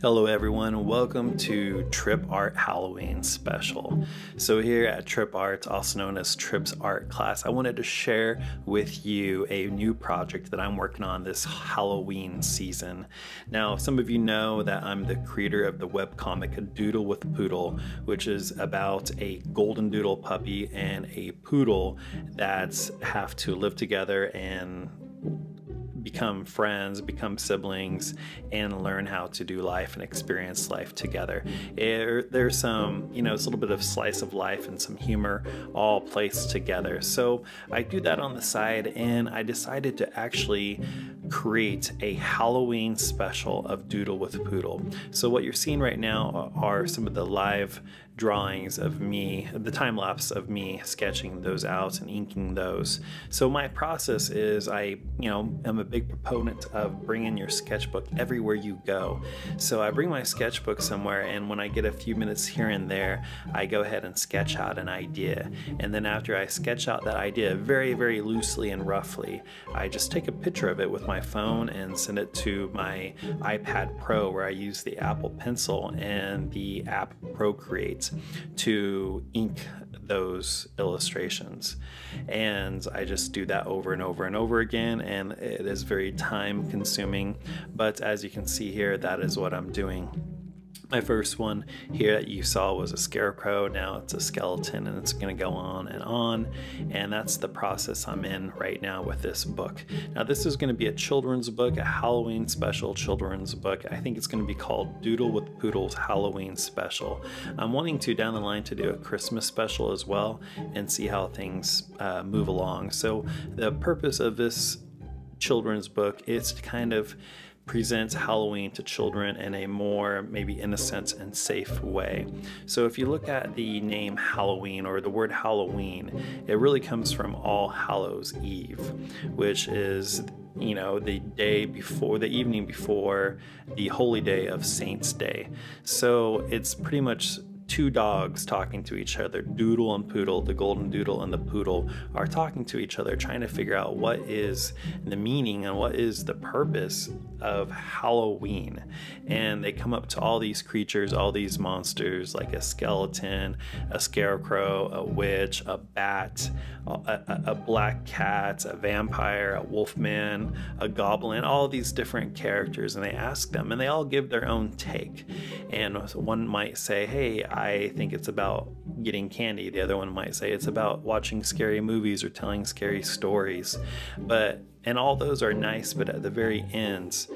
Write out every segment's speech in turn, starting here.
Hello everyone, welcome to Tripp Art Halloween Special. So here at Tripp Art, also known as Tripp's Art Class, I wanted to share with you a new project that I'm working on this Halloween season. Now, some of you know that I'm the creator of the webcomic Doodle with Poodle, which is about a golden doodle puppy and a poodle that have to live together and become friends, become siblings, and learn how to do life and experience life together. There's some, it's a little bit of slice of life and some humor all placed together. So I do that on the side, and I decided to actually create a Halloween special of Doodle with Poodle. So what you're seeing right now are some of the live drawings of me, the time lapse of me sketching those out and inking those. So my process is I am a big proponent of bringing your sketchbook everywhere you go. So I bring my sketchbook somewhere, and when I get a few minutes here and there, I go ahead and sketch out an idea. And then after I sketch out that idea very, very loosely and roughly, I just take a picture of it with my phone and send it to my iPad Pro, where I use the Apple Pencil and the app Procreate to ink those illustrations. And I just do that over and over and over again, and it is very time consuming, but as you can see here, that is what I'm doing. My first one here that you saw was a scarecrow. Now it's a skeleton, and it's going to go on, and that's the process I'm in right now with this book. Now this is going to be a children's book, a Halloween special children's book. I think it's going to be called Doodle with Poodle's Halloween Special. I'm wanting to down the line to do a Christmas special as well and see how things move along. So the purpose of this children's book is to kind of presents Halloween to children in a more maybe innocent and safe way. So if you look at the name Halloween, or the word Halloween, it really comes from All Hallows Eve, which is the day before, the evening before the holy day of Saints Day. So it's pretty much two dogs talking to each other. Doodle and Poodle, the golden doodle and the poodle, are talking to each other, trying to figure out what is the meaning and what is the purpose of Halloween. And they come up to all these creatures, all these monsters, like a skeleton, a scarecrow, a witch, a bat, a black cat, a vampire, a wolfman, a goblin, all these different characters, and they ask them, and they all give their own take. And one might say, hey, I think it's about getting candy. The other one might say it's about watching scary movies or telling scary stories. And all those are nice, but at the very end,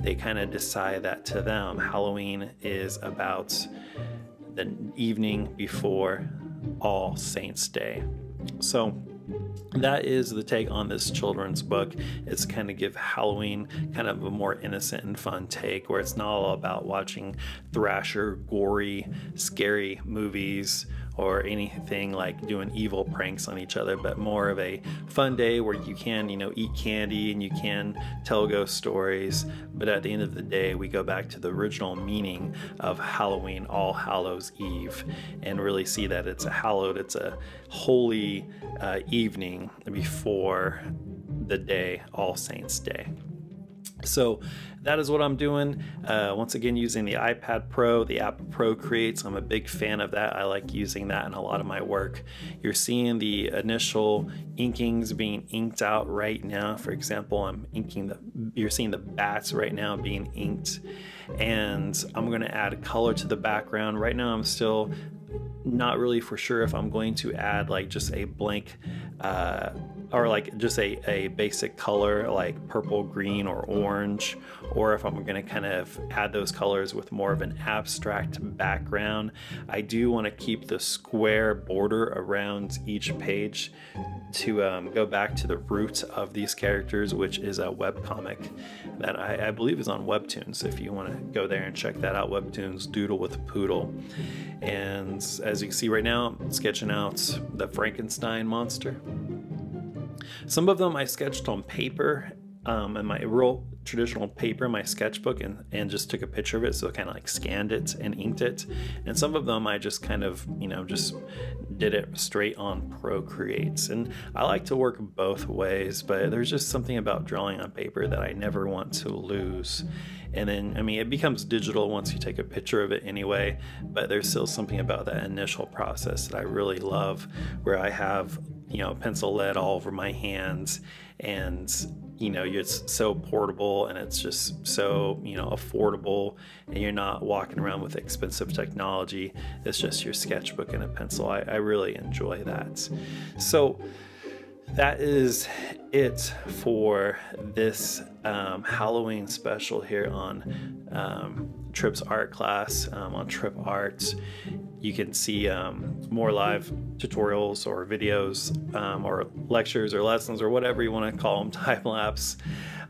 they kind of decide that to them, Halloween is about the evening before All Saints Day. So that is the take on this children's book. It's kind of give Halloween kind of a more innocent and fun take, where it's not all about watching thrasher, gory, scary movies or anything like doing evil pranks on each other, but more of a fun day where you can, eat candy and you can tell ghost stories. But at the end of the day, we go back to the original meaning of Halloween, All Hallows Eve, and really see that it's a holy evening before the day, All Saints Day. So that is what I'm doing. Once again, using the iPad Pro, the app Procreate. I'm a big fan of that. I like using that in a lot of my work. You're seeing the initial inkings being inked out right now. For example, you're seeing the bats right now being inked, and I'm going to add color to the background. Right now, I'm still not really for sure if I'm going to add like just a blank or like just a basic color like purple, green, or orange, or if I'm going to kind of add those colors with more of an abstract background. I do want to keep the square border around each page to go back to the root of these characters, which is a webcomic that I believe is on Webtoons. If you want to go there and check that out, Webtoons Doodle with Poodle. And as you can see right now, I'm sketching out the Frankenstein monster. Some of them I sketched on paper in my real traditional paper, my sketchbook, and just took a picture of it. So I kind of like scanned it and inked it. And some of them I just kind of, just did it straight on Procreate. And I like to work both ways, but there's just something about drawing on paper that I never want to lose. And then, it becomes digital once you take a picture of it anyway, but there's still something about that initial process that I really love, where I have, pencil lead all over my hands, and it's so portable, and it's just so affordable, and you're not walking around with expensive technology. It's just your sketchbook and a pencil. I really enjoy that. So that is it for this Halloween special here on Tripp's art class on Tripp Art. You can see more live tutorials or videos or lectures or lessons or whatever you want to call them, time-lapse,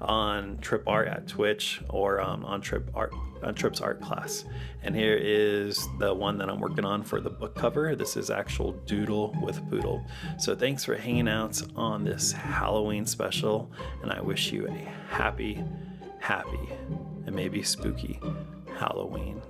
on Tripp Art at Twitch or on Tripp's art class. And here is the one that I'm working on for the book cover. This is actual doodle with poodle. So thanks for hanging out on this Halloween special, and I wish you a happy, and maybe spooky Halloween.